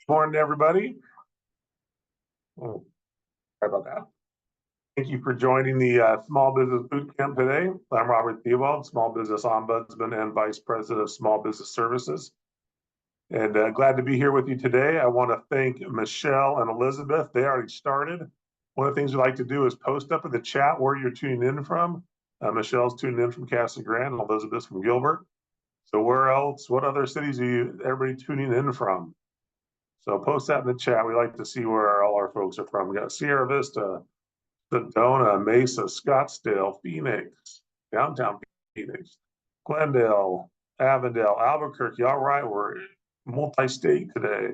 Morning, everybody. Oh, sorry about that. Thank you for joining the Small Business Boot Camp today. I'm Robert Theobald, Small Business Ombudsman and Vice President of Small Business Services. And glad to be here with you today. I want to thank Michelle and Elizabeth. They already started. One of the things we like to do is post up in the chat where you're tuning in from. Michelle's tuning in from Casa Grande and Elizabeth's from Gilbert. So where else, what other cities are everybody tuning in from? So post that in the chat. We like to see where all our folks are from. We got Sierra Vista, Sedona, Mesa, Scottsdale, Phoenix, downtown Phoenix, Glendale, Avondale, Albuquerque. All right, we're multi-state today.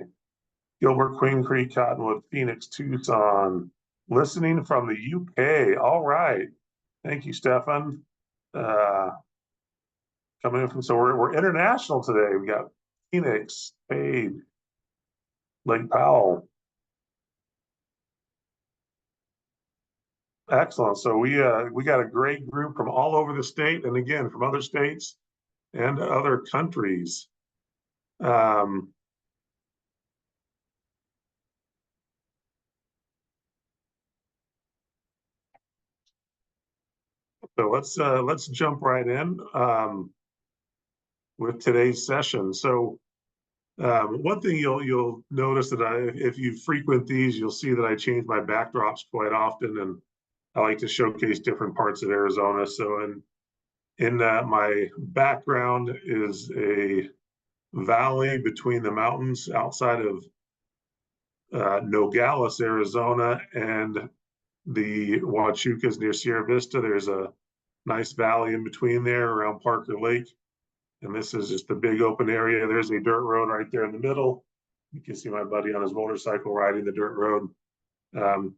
Gilbert, Queen Creek, Cottonwood, Phoenix, Tucson. Listening from the UK. All right. Thank you, Stefan. Coming in from, so we're international today. We got Phoenix, Spade, Lake Powell. Excellent. So we got a great group from all over the state, and again from other states and other countries. So let's jump right in with today's session. So one thing you'll notice that if you frequent these, you'll see that I change my backdrops quite often, and I like to showcase different parts of Arizona. So in my background is a valley between the mountains outside of Nogales, Arizona, and the Huachucas near Sierra Vista. There's a nice valley in between there around Parker Lake. And this is just a big open area. There's a dirt road right there in the middle. You can see my buddy on his motorcycle riding the dirt road.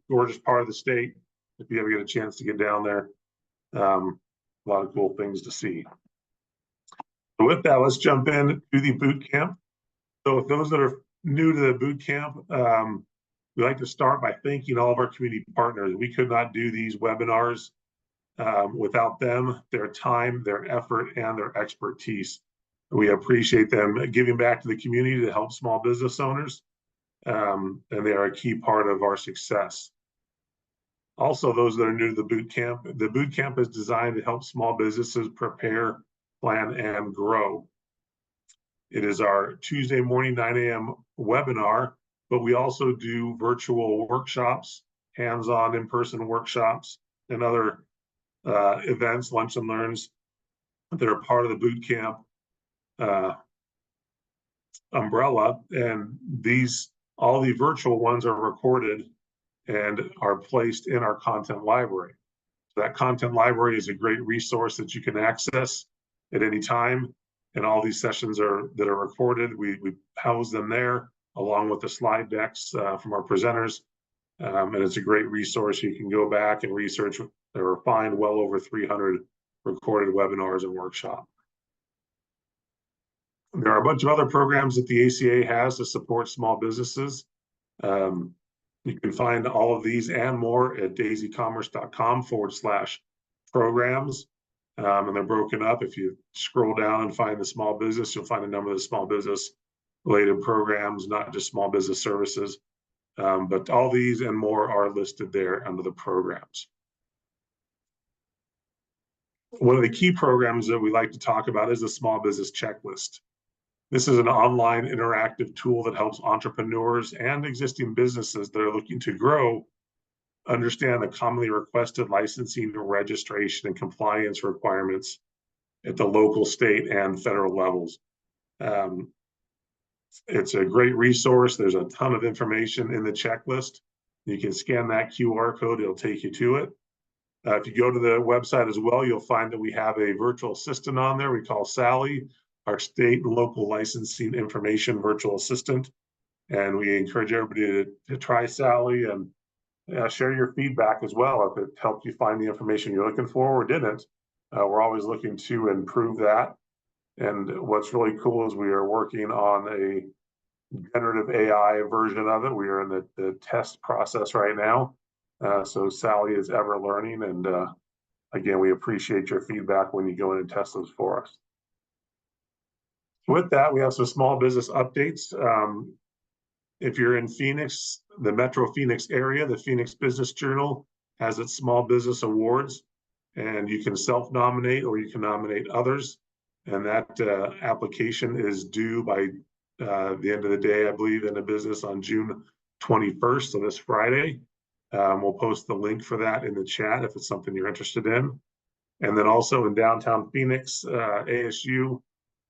Gorgeous part of the state. If you ever get a chance to get down there, a lot of cool things to see. So with that, let's jump in to the boot camp. So with those that are new to the boot camp, we like to start by thanking all of our community partners. We could not do these webinars without them, their time, their effort, and their expertise. We appreciate them giving back to the community to help small business owners, and they are a key part of our success. Also, those that are new to the boot camp is designed to help small businesses prepare, plan, and grow. It is our Tuesday morning 9 a.m. webinar, but we also do virtual workshops, hands-on in-person workshops, and other events, lunch and learns that are part of the boot camp umbrella. And all the virtual ones are recorded and are placed in our content library. So that content library is a great resource that you can access at any time. And all these sessions that are recorded, we house them there along with the slide decks from our presenters. And it's a great resource. You can go back and research or find well over 300 recorded webinars and workshops. There are a bunch of other programs that the ACA has to support small businesses. You can find all of these and more at daisycommerce.com/programs. And they're broken up. If you scroll down and find the small business, you'll find a number of the small business related programs, not just small business services. But all these and more are listed there under the programs. One of the key programs that we like to talk about is the Small Business Checklist. This is an online interactive tool that helps entrepreneurs and existing businesses that are looking to grow understand the commonly requested licensing, registration, and compliance requirements at the local, state, and federal levels. It's a great resource. There's a ton of information in the checklist. You can scan that QR code, it'll take you to it. If you go to the website as well, you'll find that we have a virtual assistant on there we call Sally, our state and local licensing information virtual assistant. And we encourage everybody to try Sally and share your feedback as well. If it helped you find the information you're looking for or didn't, we're always looking to improve that. And what's really cool is we are working on a generative AI version of it. We are in the test process right now. So Sally is ever learning. And again, we appreciate your feedback when you go in and test those for us. With that, we have some small business updates. If you're in Phoenix, the Metro Phoenix area, the Phoenix Business Journal has its Small Business Awards, and you can self-nominate or you can nominate others. And that application is due by the end of the day, I believe, in the business on June 21st, so this Friday. We'll post the link for that in the chat if it's something you're interested in. And then also in downtown Phoenix, ASU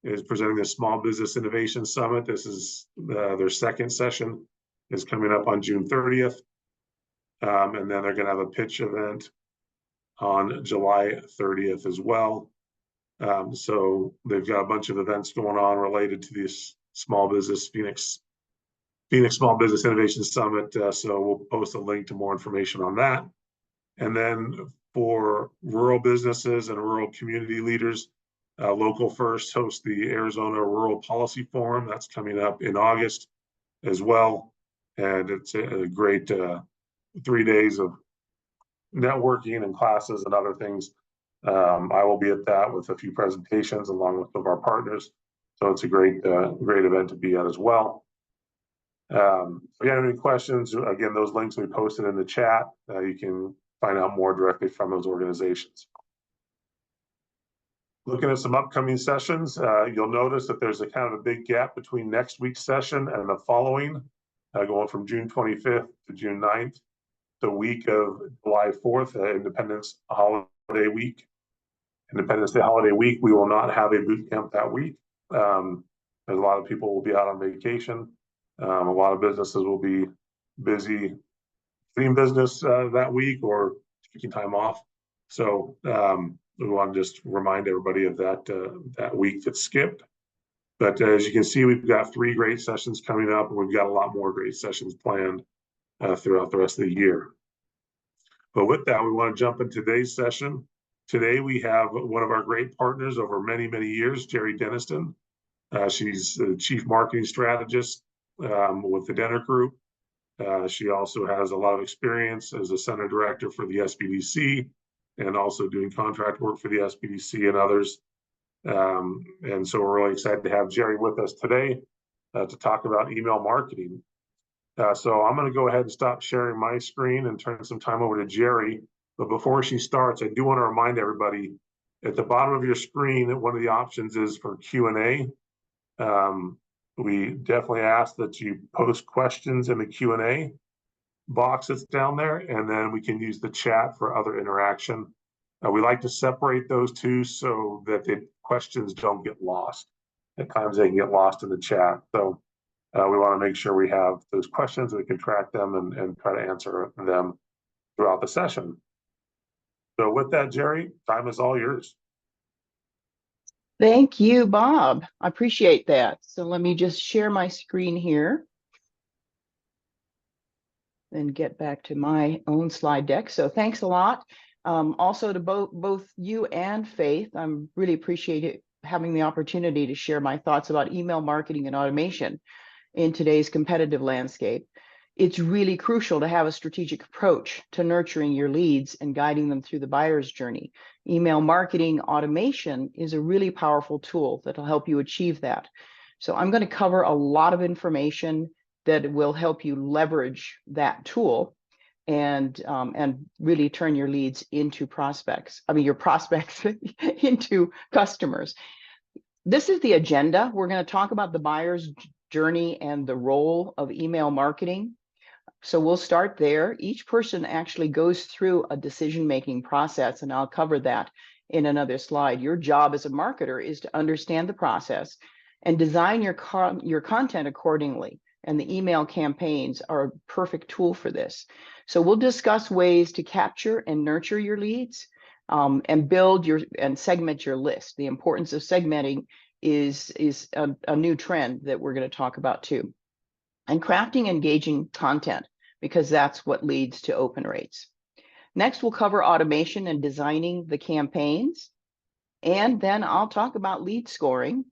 is presenting the Small Business Innovation Summit. This is their second session is coming up on June 30th. And then they're going to have a pitch event on July 30th as well. So they've got a bunch of events going on related to this Small Business Phoenix Small Business Innovation Summit. So we'll post a link to more information on that. And then for rural businesses and rural community leaders, Local First hosts the Arizona Rural Policy Forum. That's coming up in August as well. And it's a great 3 days of networking and classes and other things. I will be at that with a few presentations along with some of our partners. So it's a great event to be at as well. If you have any questions, again, those links we posted in the chat. You can find out more directly from those organizations. Looking at some upcoming sessions, you'll notice that there's a kind of a big gap between next week's session and the following, going from June 25th to June 9th. The week of July 4th, Independence Holiday Week. Independence Day Holiday Week, we will not have a boot camp that week. As a lot of people will be out on vacation. A lot of businesses will be busy doing business that week or taking time off. So we want to just remind everybody of that week that's skipped. But as you can see, we've got 3 great sessions coming up, and we've got a lot more great sessions planned throughout the rest of the year. But with that, we want to jump into today's session. Today, we have one of our great partners over many, many years, Jerry Denniston. She's the Chief Marketing Strategist with the Denner Group. She also has a lot of experience as a Center Director for the SBDC and also doing contract work for the SBDC and others. And so we're really excited to have Jerry with us today to talk about email marketing. So I'm going to go ahead and stop sharing my screen and turn some time over to Jerry. But before she starts, I do want to remind everybody at the bottom of your screen that one of the options is for Q&A. We definitely ask that you post questions in the Q&A box that's down there, and then we can use the chat for other interaction. We like to separate those two so that the questions don't get lost. At times they can get lost in the chat. So we want to make sure we have those questions, we can track them and try to answer them throughout the session. So with that, Jerry, time is all yours. Thank you, Bob. I appreciate that. So let me just share my screen here and get back to my own slide deck. So thanks a lot. Also to both you and Faith, I'm really appreciate having the opportunity to share my thoughts about email marketing and automation in today's competitive landscape. It's really crucial to have a strategic approach to nurturing your leads and guiding them through the buyer's journey. Email marketing automation is a really powerful tool that will help you achieve that. So I'm going to cover a lot of information that will help you leverage that tool and really turn your leads into prospects. I mean, your prospects into customers. This is the agenda. We're going to talk about the buyer's journey and the role of email marketing. So we'll start there. Each person actually goes through a decision-making process, and I'll cover that in another slide. Your job as a marketer is to understand the process and design your content accordingly. And the email campaigns are a perfect tool for this. So we'll discuss ways to capture and nurture your leads and build and segment your list. The importance of segmenting is a new trend that we're going to talk about too. And crafting engaging content, because that's what leads to open rates. Next, we'll cover automation and designing the campaigns. And then I'll talk about lead scoring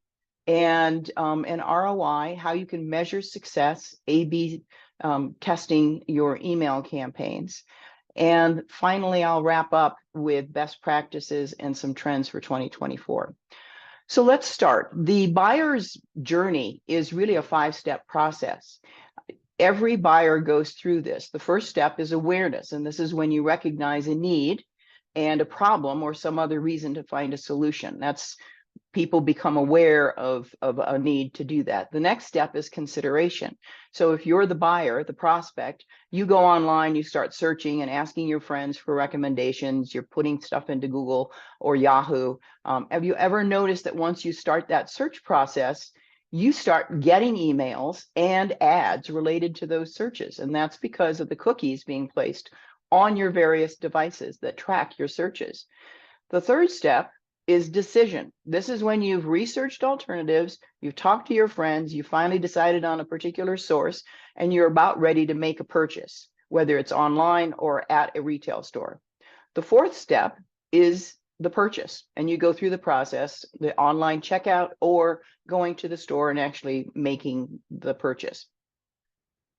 and ROI, how you can measure success, A/B testing your email campaigns. And finally, I'll wrap up with best practices and some trends for 2024. So let's start. The buyer's journey is really a 5-step process. Every buyer goes through this. The first step is awareness, and this is when you recognize a need and a problem or some other reason to find a solution. That's people become aware of a need to do that. The next step is consideration. So if you're the buyer, the prospect, you go online, you start searching and asking your friends for recommendations. You're putting stuff into Google or Yahoo. Have you ever noticed that once you start that search process, you start getting emails and ads related to those searches? And that's because of the cookies being placed on your various devices that track your searches. The third step is decision. This is when you've researched alternatives, you've talked to your friends, you finally decided on a particular source, and you're about ready to make a purchase, whether it's online or at a retail store. The fourth step is the purchase, and you go through the process, the online checkout or going to the store and actually making the purchase.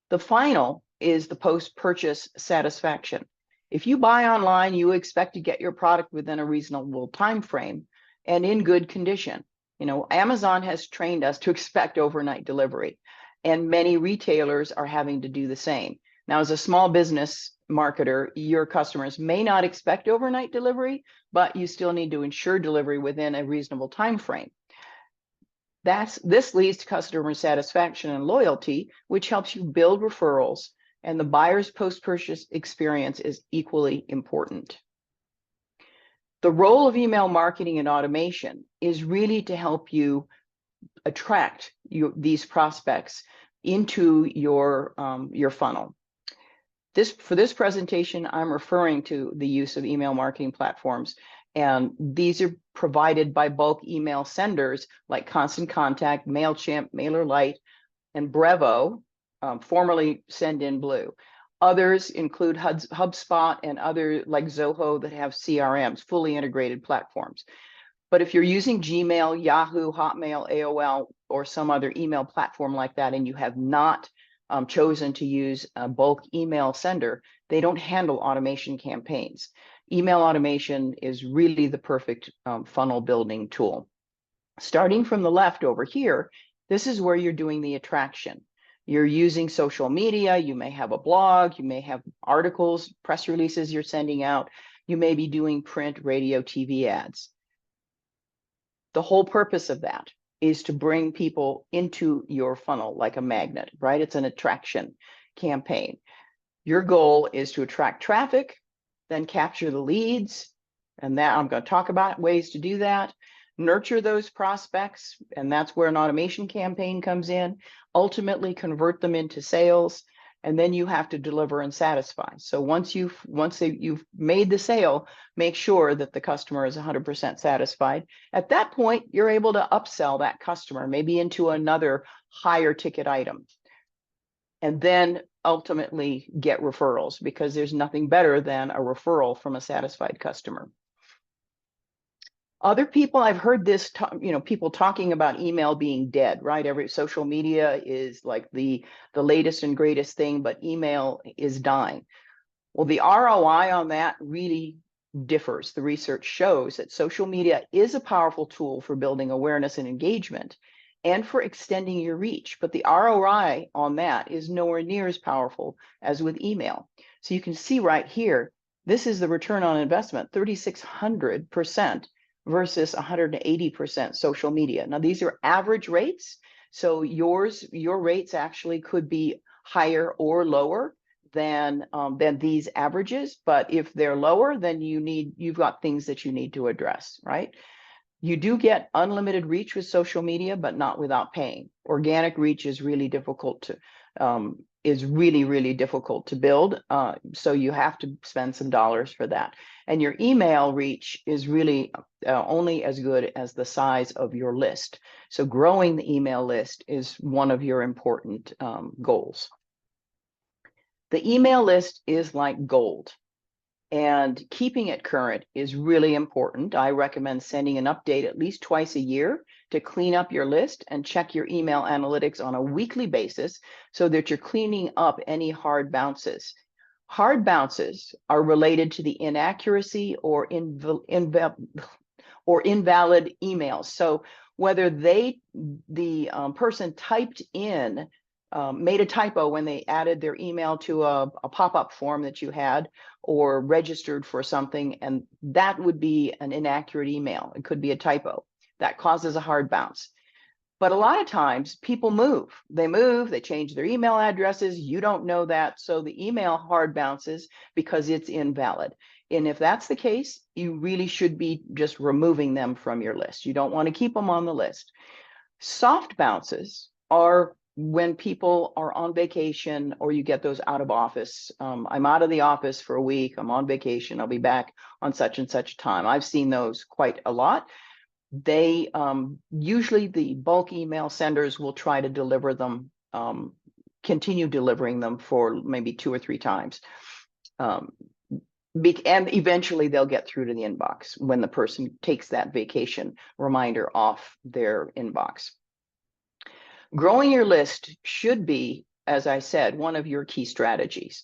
The final is the post-purchase satisfaction. If you buy online, you expect to get your product within a reasonable time frame and in good condition. You know, Amazon has trained us to expect overnight delivery, and many retailers are having to do the same. Now, as a small business marketer, your customers may not expect overnight delivery, but you still need to ensure delivery within a reasonable time frame. This leads to customer satisfaction and loyalty, which helps you build referrals, and the buyer's post-purchase experience is equally important. The role of email marketing and automation is really to help you attract these prospects into your funnel. For this presentation, I'm referring to the use of email marketing platforms, and these are provided by bulk email senders like Constant Contact, MailChimp, MailerLite, and Brevo, formerly Sendinblue. Others include HubSpot and other like Zoho that have CRMs, fully integrated platforms. But if you're using Gmail, Yahoo, Hotmail, AOL, or some other email platform like that, and you have not chosen to use a bulk email sender, they don't handle automation campaigns. Email automation is really the perfect funnel building tool. Starting from the left over here, this is where you're doing the attraction. You're using social media, you may have a blog, you may have articles, press releases you're sending out, you may be doing print, radio, TV ads. The whole purpose of that is to bring people into your funnel like a magnet, right? It's an attraction campaign. Your goal is to attract traffic, then capture the leads, and that I'm going to talk about ways to do that. Nurture those prospects, and that's where an automation campaign comes in. Ultimately convert them into sales, and then you have to deliver and satisfy. So once you've made the sale, make sure that the customer is 100% satisfied. At that point, you're able to upsell that customer maybe into another higher ticket item, and then ultimately get referrals, because there's nothing better than a referral from a satisfied customer. Other people, I've heard this, people talking about email being dead, right? Every social media is like the latest and greatest thing, but email is dying. Well, the ROI on that really differs. The research shows that social media is a powerful tool for building awareness and engagement and for extending your reach, but the ROI on that is nowhere near as powerful as with email. So you can see right here, this is the return on investment, 3,600% versus 180% social media. Now, these are average rates, so your rates actually could be higher or lower than these averages. But if they're lower, then you've got things that you need to address, right? You do get unlimited reach with social media, but not without paying. Organic reach is really difficult to really difficult to build. So you have to spend some dollars for that. And your email reach is really only as good as the size of your list. So growing the email list is one of your important goals. The email list is like gold, and keeping it current is really important. I recommend sending an update at least twice a year to clean up your list and check your email analytics on a weekly basis so that you're cleaning up any hard bounces. Hard bounces are related to the inaccuracy or invalid emails. So whether the person typed in made a typo when they added their email to a pop-up form that you had or registered for something, and that would be an inaccurate email. It could be a typo. That causes a hard bounce. But a lot of times people move, they change their email addresses. You don't know that. So the email hard bounces because it's invalid. And if that's the case, you really should be just removing them from your list. You don't want to keep them on the list. Soft bounces are when people are on vacation or you get those out of office. I'm out of the office for a week. I'm on vacation. I'll be back on such and such time. I've seen those quite a lot. They usually the bulk email senders will try to deliver them, continue delivering them for maybe 2 or 3 times. And eventually they'll get through to the inbox when the person takes that vacation reminder off their inbox. Growing your list should be, as I said, one of your key strategies.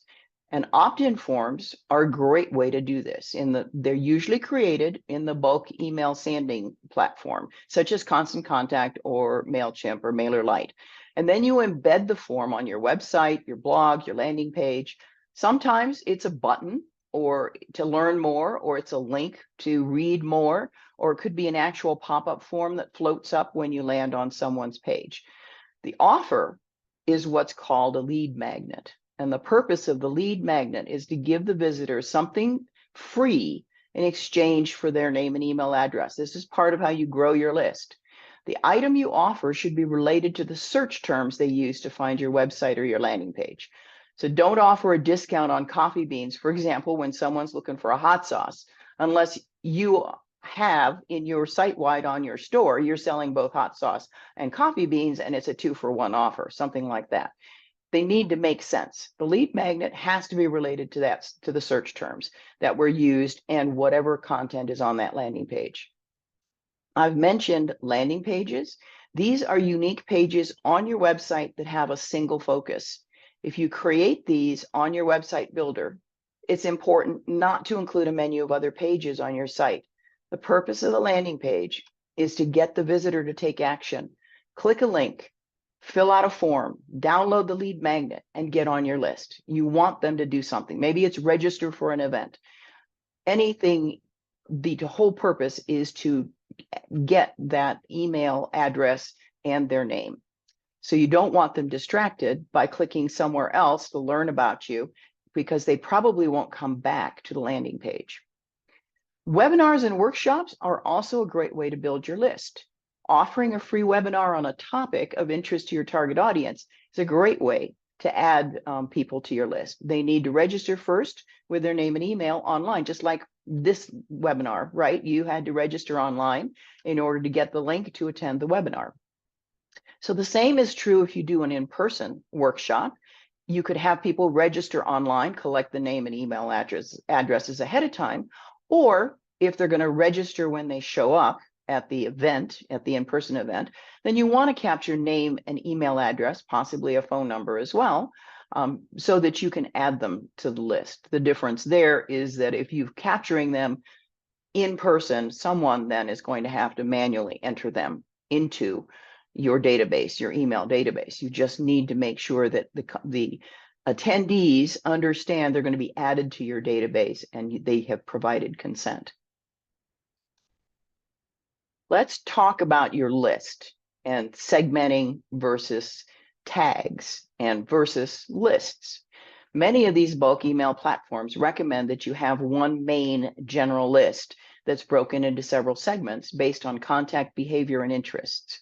And opt-in forms are a great way to do this. They're usually created in the bulk email sending platform, such as Constant Contact or MailChimp or MailerLite. And then you embed the form on your website, your blog, your landing page. Sometimes it's a button or to learn more, or it's a link to read more, or it could be an actual pop-up form that floats up when you land on someone's page. The offer is what's called a lead magnet. And the purpose of the lead magnet is to give the visitor something free in exchange for their name and email address. This is part of how you grow your list. The item you offer should be related to the search terms they use to find your website or your landing page. So don't offer a discount on coffee beans, for example, when someone's looking for a hot sauce, unless you have in your site-wide on your store, you're selling both hot sauce and coffee beans, and it's a 2-for-1 offer, something like that. They need to make sense. The lead magnet has to be related to that, to the search terms that were used and whatever content is on that landing page. I've mentioned landing pages. These are unique pages on your website that have a single focus. If you create these on your website builder, it's important not to include a menu of other pages on your site. The purpose of the landing page is to get the visitor to take action. Click a link, fill out a form, download the lead magnet, and get on your list. You want them to do something. Maybe it's register for an event. Anything, the whole purpose is to get that email address and their name. So you don't want them distracted by clicking somewhere else to learn about you, because they probably won't come back to the landing page. Webinars and workshops are also a great way to build your list. Offering a free webinar on a topic of interest to your target audience is a great way to add people to your list. They need to register first with their name and email online, just like this webinar, right? You had to register online in order to get the link to attend the webinar. So the same is true if you do an in-person workshop. You could have people register online, collect the name and email addresses ahead of time, or if they're going to register when they show up at the event, at the in-person event, then you want to capture name and email address, possibly a phone number as well, so that you can add them to the list. The difference there is that if you're capturing them in person, someone then is going to have to manually enter them into your database, your email database. You just need to make sure that the attendees understand they're going to be added to your database and they have provided consent. Let's talk about your list and segmenting versus tags and versus lists. Many of these bulk email platforms recommend that you have one main general list that's broken into several segments based on contact behavior and interests.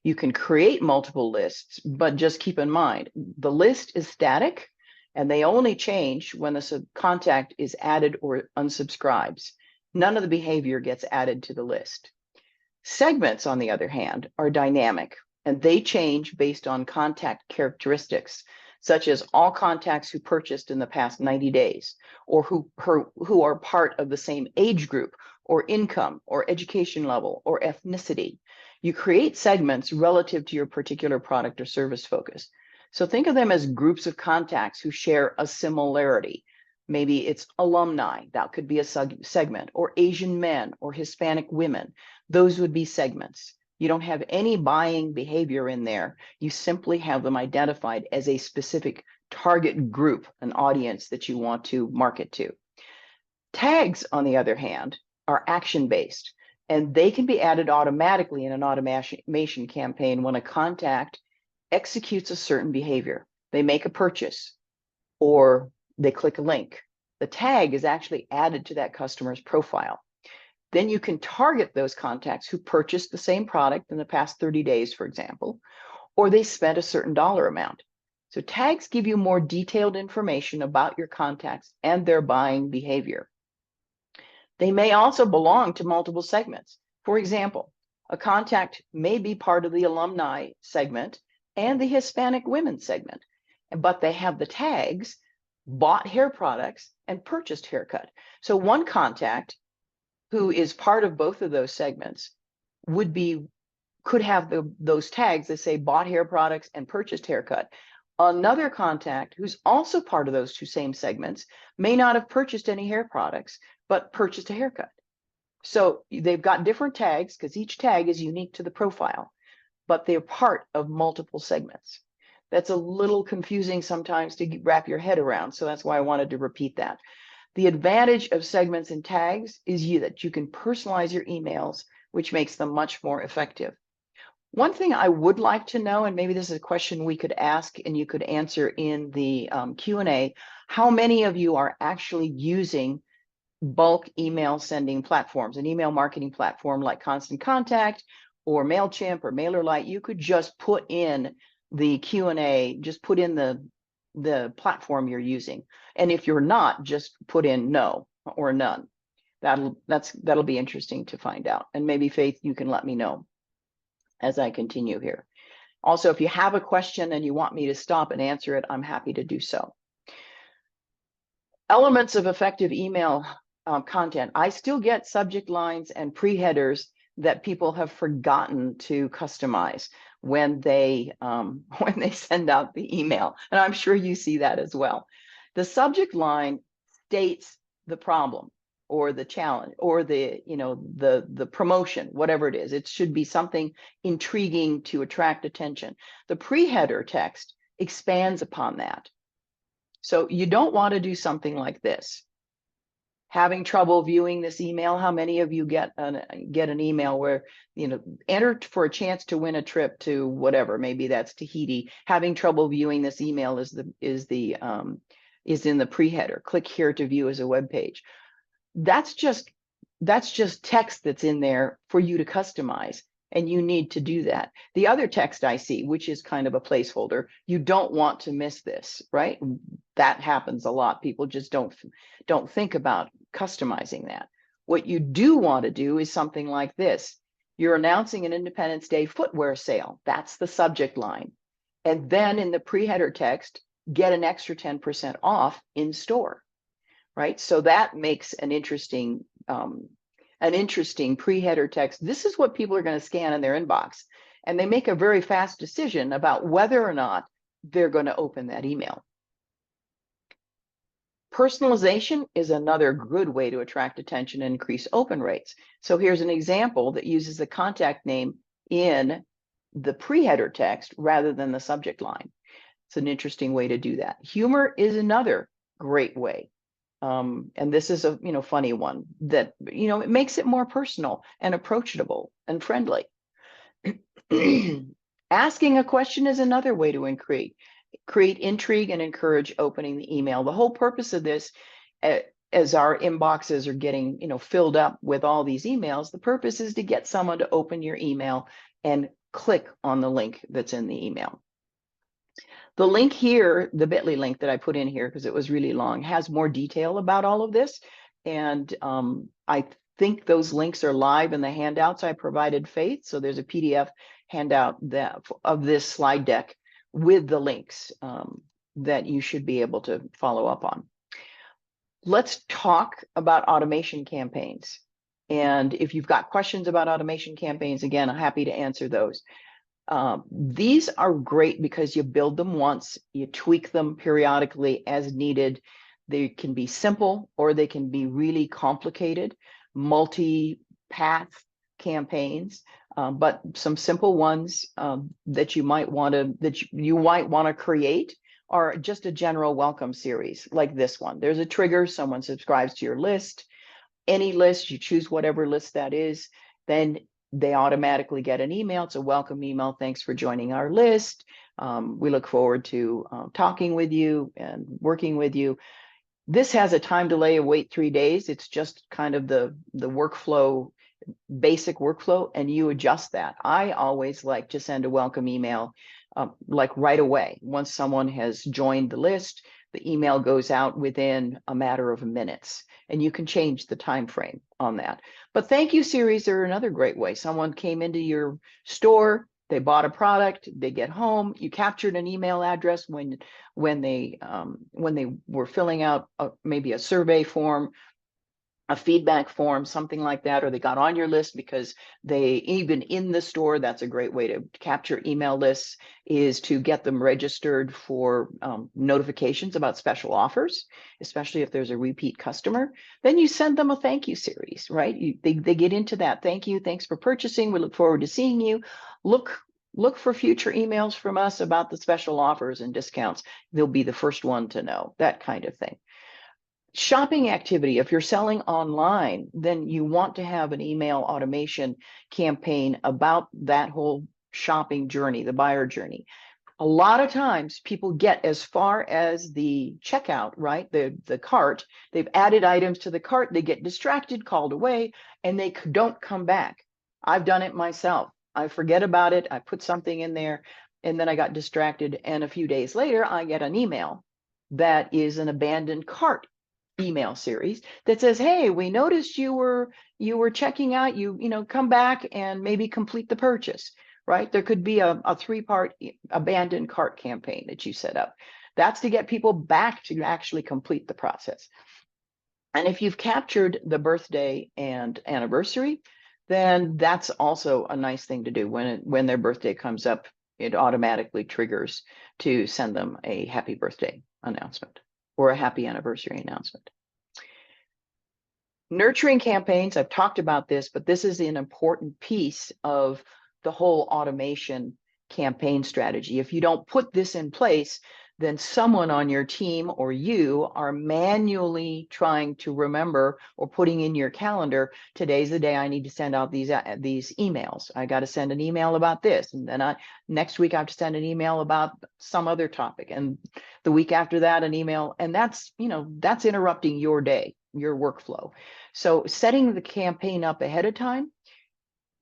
You can create multiple lists, but just keep in mind, the list is static and they only change when the contact is added or unsubscribes. None of the behavior gets added to the list. Segments, on the other hand, are dynamic and they change based on contact characteristics, such as all contacts who purchased in the past 90 days, or who are part of the same age group, or income, or education level, or ethnicity. You create segments relative to your particular product or service focus. So think of them as groups of contacts who share a similarity. Maybe it's alumni, that could be a segment, or Asian men, or Hispanic women. Those would be segments. You don't have any buying behavior in there. You simply have them identified as a specific target group, an audience that you want to market to. Tags, on the other hand, are action-based, and they can be added automatically in an automation campaign when a contact executes a certain behavior. They make a purchase or they click a link. The tag is actually added to that customer's profile. Then you can target those contacts who purchased the same product in the past 30 days, for example, or they spent a certain dollar amount. So tags give you more detailed information about your contacts and their buying behavior. They may also belong to multiple segments. For example, a contact may be part of the alumni segment and the Hispanic women segment, but they have the tags, bought hair products, and purchased haircut. So one contact who is part of both of those segments could have those tags that say bought hair products and purchased haircut. Another contact who's also part of those two same segments may not have purchased any hair products, but purchased a haircut. So they've got different tags because each tag is unique to the profile, but they're part of multiple segments. That's a little confusing sometimes to wrap your head around. So that's why I wanted to repeat that. The advantage of segments and tags is that you can personalize your emails, which makes them much more effective. One thing I would like to know, and maybe this is a question we could ask and you could answer in the Q&A, how many of you are actually using bulk email sending platforms, an email marketing platform like Constant Contact or MailChimp or MailerLite? You could just put in the Q&A, just put in the platform you're using. And if you're not, just put in no or none. That'll be interesting to find out. And maybe Faith, you can let me know as I continue here. Also, if you have a question and you want me to stop and answer it, I'm happy to do so. Elements of effective email content. I still get subject lines and pre-headers that people have forgotten to customize when they send out the email. And I'm sure you see that as well. The subject line states the problem or the challenge or the promotion, whatever it is. It should be something intriguing to attract attention. The pre-header text expands upon that. So you don't want to do something like this. Having trouble viewing this email? How many of you get an email where, enter for a chance to win a trip to whatever, maybe that's Tahiti. Having trouble viewing this email is in the pre-header. Click here to view as a web page. That's just text that's in there for you to customize, and you need to do that. The other text I see, which is kind of a placeholder, you don't want to miss this, right? That happens a lot. People just don't think about customizing that. What you do want to do is something like this. You're announcing an Independence Day footwear sale. That's the subject line. And then in the pre-header text, get an extra 10% off in store, right? So that makes an interesting pre-header text. This is what people are going to scan in their inbox, and they make a very fast decision about whether or not they're going to open that email. Personalization is another good way to attract attention and increase open rates. So here's an example that uses the contact name in the pre-header text rather than the subject line. It's an interesting way to do that. Humor is another great way. And this is a funny one that it makes it more personal and approachable and friendly. Asking a question is another way to create intrigue and encourage opening the email. The whole purpose of this, as our inboxes are getting filled up with all these emails, the purpose is to get someone to open your email and click on the link that's in the email. The link here, the bit.ly link that I put in here because it was really long, has more detail about all of this. And I think those links are live in the handouts I provided Faith. So there's a PDF handout of this slide deck with the links that you should be able to follow up on. Let's talk about automation campaigns. And if you've got questions about automation campaigns, again, I'm happy to answer those. These are great because you build them once, you tweak them periodically as needed. They can be simple or they can be really complicated, multi-path campaigns. But some simple ones that you might want to create are just a general welcome series like this one. There's a trigger, someone subscribes to your list, any list, you choose whatever list that is, then they automatically get an email. It's a welcome email. Thanks for joining our list. We look forward to talking with you and working with you. This has a time delay of wait 3 days. It's just kind of the workflow, basic workflow, and you adjust that. I always like to send a welcome email like right away. Once someone has joined the list, the email goes out within a matter of minutes, and you can change the time frame on that. But thank you series are another great way. Someone came into your store, they bought a product, they get home, you captured an email address when they were filling out maybe a survey form, a feedback form, something like that, or they got on your list because they, even in the store, that's a great way to capture email lists, is to get them registered for notifications about special offers, especially if there's a repeat customer. Then you send them a thank you series, right? They get into that. Thank you, thanks for purchasing. We look forward to seeing you. Look for future emails from us about the special offers and discounts. They'll be the first one to know, that kind of thing. Shopping activity, if you're selling online, then you want to have an email automation campaign about that whole shopping journey, the buyer journey. A lot of times people get as far as the checkout, right? The cart, they've added items to the cart, they get distracted, called away, and they don't come back. I've done it myself. I forget about it. I put something in there and then I got distracted. And a few days later, I get an email that is an abandoned cart email series that says, hey, we noticed you were checking out, come back and maybe complete the purchase, right? There could be a 3-part abandoned cart campaign that you set up. That's to get people back to actually complete the process. And if you've captured the birthday and anniversary, then that's also a nice thing to do. When their birthday comes up, it automatically triggers to send them a happy birthday announcement or a happy anniversary announcement. Nurturing campaigns, I've talked about this, but this is an important piece of the whole automation campaign strategy. If you don't put this in place, then someone on your team or you are manually trying to remember or putting in your calendar, today's the day I need to send out these emails. I got to send an email about this. And then next week I have to send an email about some other topic. And the week after that, an email. And that's interrupting your day, your workflow. So setting the campaign up ahead of time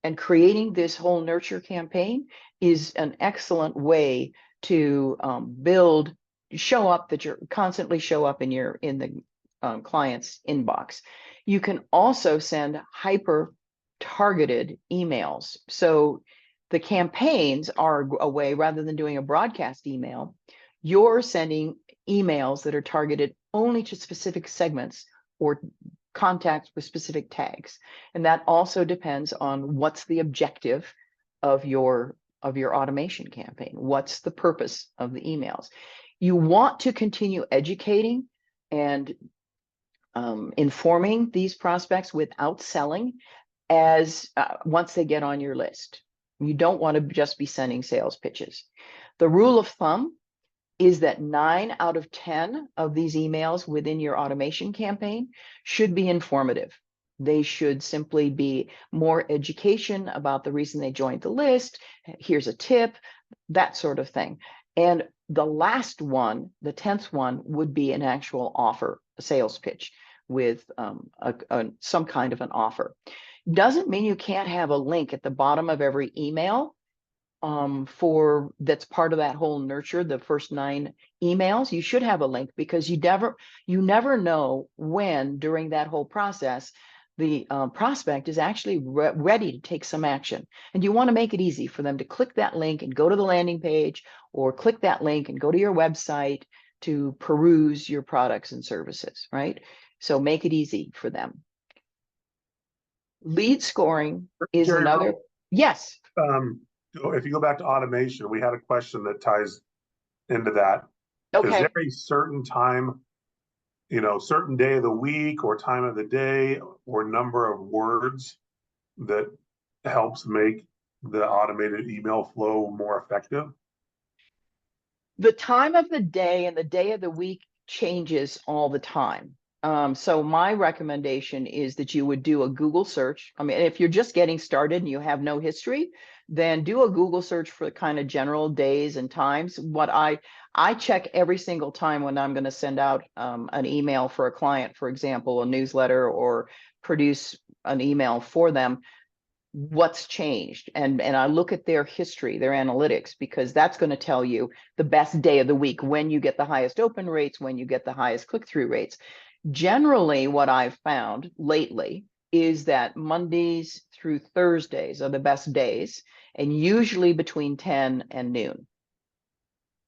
and creating this whole nurture campaign is an excellent way to show up in the client's inbox. You can also send hyper targeted emails. So the campaigns are a way, rather than doing a broadcast email, you're sending emails that are targeted only to specific segments or contacts with specific tags. And that also depends on what's the objective of your automation campaign. What's the purpose of the emails? You want to continue educating and informing these prospects without selling once they get on your list. You don't want to just be sending sales pitches. The rule of thumb is that 9 out of 10 of these emails within your automation campaign should be informative. They should simply be more education about the reason they joined the list. Here's a tip, that sort of thing. And the last one, the 10th one, would be an actual offer, a sales pitch with some kind of an offer. Doesn't mean you can't have a link at the bottom of every email that's part of that whole nurture, the first 9 emails. You should have a link, because you never know when during that whole process the prospect is actually ready to take some action. And you want to make it easy for them to click that link and go to the landing page, or click that link and go to your website to peruse your products and services, right? So make it easy for them. Lead scoring is Jerry, another. Yes. If you go back to automation, we had a question that ties into that. Okay. Is there a certain time, certain day of the week or time of the day or number of words that helps make the automated email flow more effective? The time of the day and the day of the week changes all the time. So my recommendation is that you would do a Google search. I mean, if you're just getting started and you have no history, then do a Google search for kind of general days and times. What I check every single time when I'm going to send out an email for a client, for example, a newsletter, or produce an email for them, what's changed, and I look at their history, their analytics, because that's going to tell you the best day of the week, when you get the highest open rates, when you get the highest click-through rates. Generally, what I've found lately is that Mondays through Thursdays are the best days, and usually between 10 and noon.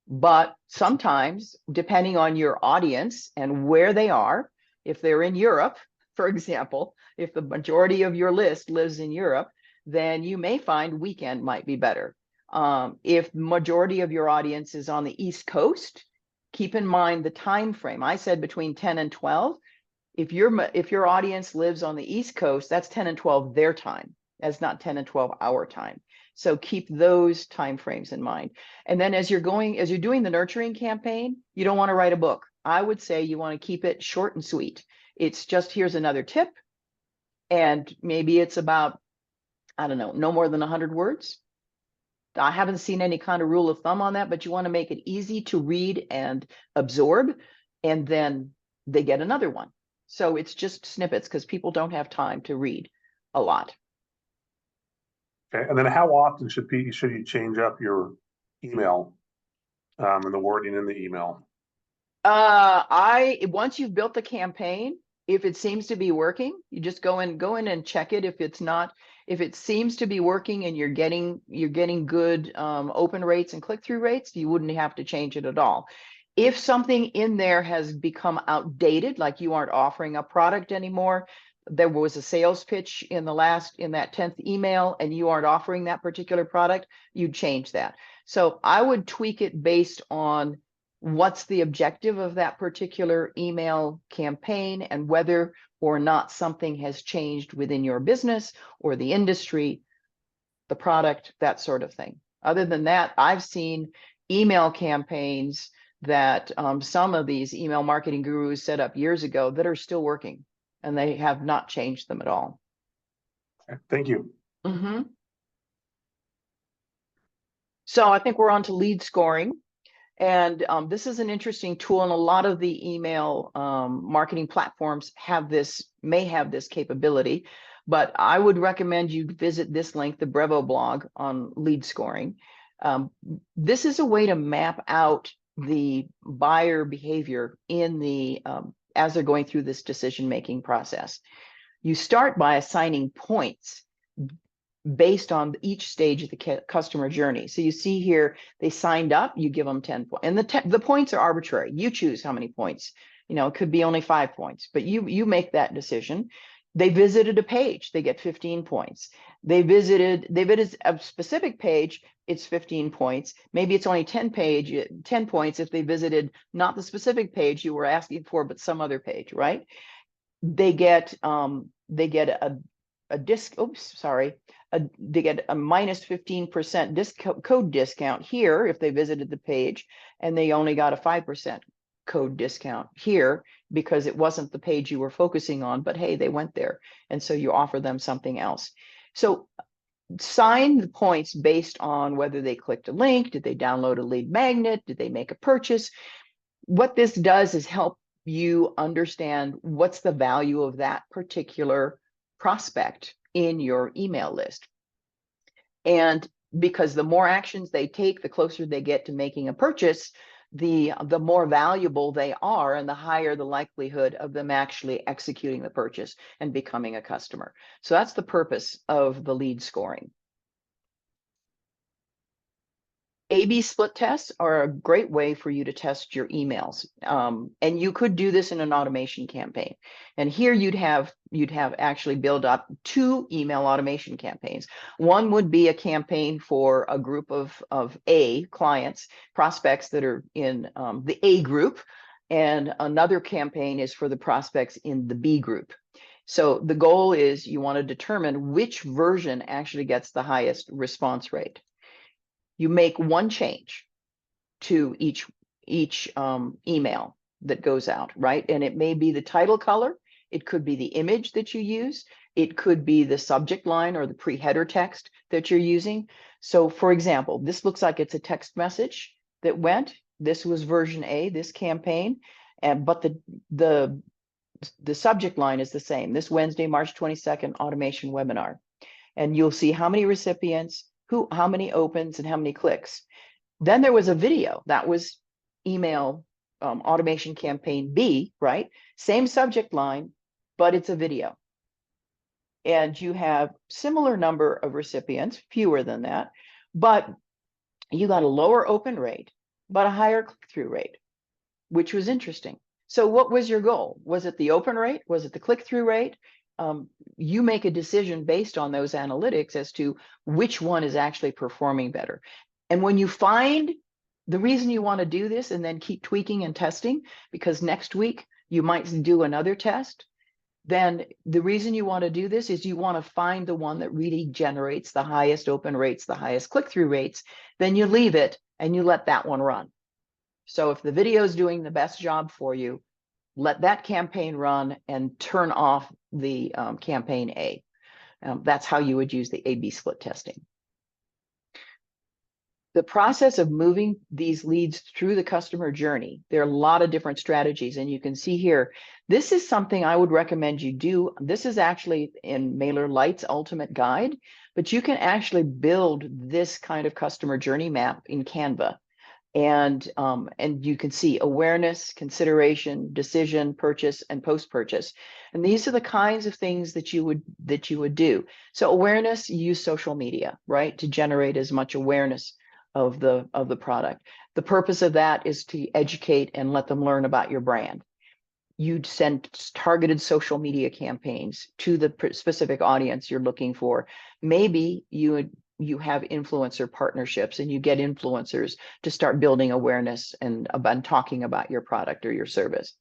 But sometimes, depending on your audience and where they are, if they're in Europe, for example, if the majority of your list lives in Europe, then you may find weekend might be better. If the majority of your audience is on the East Coast, keep in mind the time frame. I said between 10 and 12. If your audience lives on the East Coast, that's 10 and 12 their time. That's not 10 and 12 our time. So keep those time frames in mind. And then as you're doing the nurturing campaign, you don't want to write a book. I would say you want to keep it short and sweet. It's just, here's another tip. And maybe it's about, I don't know, no more than 100 words. I haven't seen any kind of rule of thumb on that, but you want to make it easy to read and absorb. And then they get another one. So it's just snippets, because people don't have time to read a lot. Okay, and then how often should you change up your email and the wording in the email? Once you've built the campaign, if it seems to be working, you just go in and check it. If it's not, if it seems to be working and you're getting good open rates and click-through rates, you wouldn't have to change it at all. If something in there has become outdated, like you aren't offering a product anymore, there was a sales pitch in that 10th email and you aren't offering that particular product, you'd change that. So I would tweak it based on what's the objective of that particular email campaign and whether or not something has changed within your business or the industry, the product, that sort of thing. Other than that, I've seen email campaigns that some of these email marketing gurus set up years ago that are still working, and they have not changed them at all. Okay, thank you. Mm-hmm. So I think we're on to lead scoring. And this is an interesting tool, and a lot of the email marketing platforms may have this capability, but I would recommend you visit this link, the Brevo blog on lead scoring. This is a way to map out the buyer behavior in the as they're going through this decision-making process. You start by assigning points based on each stage of the customer journey. So you see here, they signed up, you give them 10 points. And the points are arbitrary. You choose how many points. You know, it could be only 5 points, but you make that decision. They visited a page, they get 15 points. They visited a specific page, it's 15 points. Maybe it's only 10 points if they visited not the specific page you were asking for, but some other page, right? They get a disc, they get a minus 15% code discount here if they visited the page, and they only got a 5% code discount here because it wasn't the page you were focusing on, but hey, they went there. And so you offer them something else. So sign the points based on whether they clicked a link, did they download a lead magnet, did they make a purchase. What this does is help you understand what's the value of that particular prospect in your email list. And because the more actions they take, the closer they get to making a purchase, the more valuable they are, and the higher the likelihood of them actually executing the purchase and becoming a customer. So that's the purpose of the lead scoring. A/B split tests are a great way for you to test your emails. And you could do this in an automation campaign. And here you'd have actually build up 2 email automation campaigns. One would be a campaign for a group of A clients, prospects that are in the A group, and another campaign is for the prospects in the B group. So the goal is you want to determine which version actually gets the highest response rate. You make one change to each email that goes out, right? And it may be the title color, it could be the image that you use, it could be the subject line or the pre-header text that you're using. So for example, this looks like it's a text message that went. This was version A, this campaign, but the subject line is the same. This Wednesday, March 22nd, automation webinar. And you'll see how many recipients, how many opens, and how many clicks. Then there was a video that was email automation campaign B, right? Same subject line, but it's a video. And you have similar number of recipients, fewer than that, but you got a lower open rate, but a higher click-through rate, which was interesting. So what was your goal? Was it the open rate? Was it the click-through rate? You make a decision based on those analytics as to which one is actually performing better. And when you find the reason you want to do this and then keep tweaking and testing, because next week you might do another test, then the reason you want to do this is you want to find the one that really generates the highest open rates, the highest click-through rates, then you leave it and you let that one run. So if the video is doing the best job for you, let that campaign run and turn off the campaign A. That's how you would use the A/B split testing. The process of moving these leads through the customer journey, there are a lot of different strategies, and you can see here, this is something I would recommend you do. This is actually in MailerLite's Ultimate Guide, but you can actually build this kind of customer journey map in Canva. And you can see awareness, consideration, decision, purchase, and post-purchase. And these are the kinds of things that you would do. So awareness, you use social media, right, to generate as much awareness of the product. The purpose of that is to educate and let them learn about your brand. You'd send targeted social media campaigns to the specific audience you're looking for. Maybe you have influencer partnerships and you get influencers to start building awareness and about talking about your product or your service.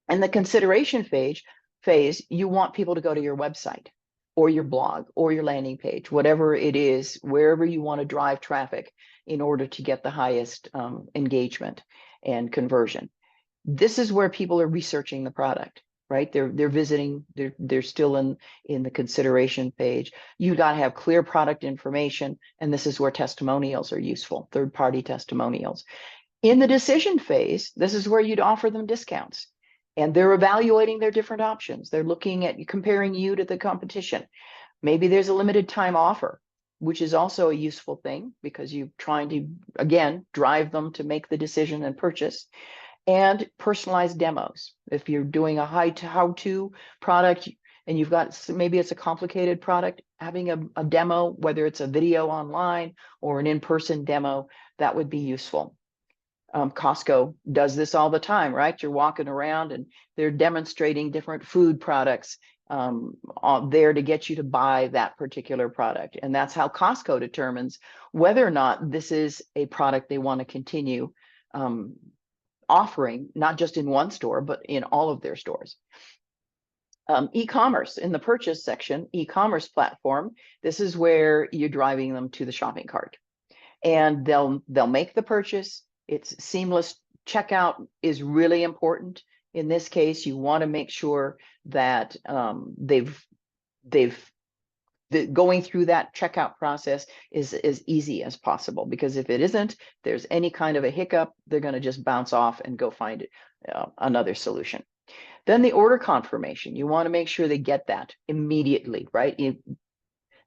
And the consideration phase, you want people to go to your website or your blog or your landing page, whatever it is, wherever you want to drive traffic in order to get the highest engagement and conversion. This is where people are researching the product, right? They're visiting, they're still in the consideration page. You got to have clear product information, and this is where testimonials are useful, third-party testimonials. In the decision phase, this is where you'd offer them discounts, and they're evaluating their different options. They're looking at comparing you to the competition. Maybe there's a limited time offer, which is also a useful thing because you're trying to, again, drive them to make the decision and purchase. And personalized demos. If you're doing a how-to product and you've got, maybe it's a complicated product, having a demo, whether it's a video online or an in-person demo, that would be useful. Costco does this all the time, right? You're walking around and they're demonstrating different food products there to get you to buy that particular product. And that's how Costco determines whether or not this is a product they want to continue offering, not just in one store, but in all of their stores. E-commerce, in the purchase section, e-commerce platform, this is where you're driving them to the shopping cart. And they'll make the purchase. It's seamless. Checkout is really important. In this case, you want to make sure that going through that checkout process is as easy as possible, because if it isn't, there's any kind of a hiccup, they're going to just bounce off and go find another solution. Then the order confirmation, you want to make sure they get that immediately, right?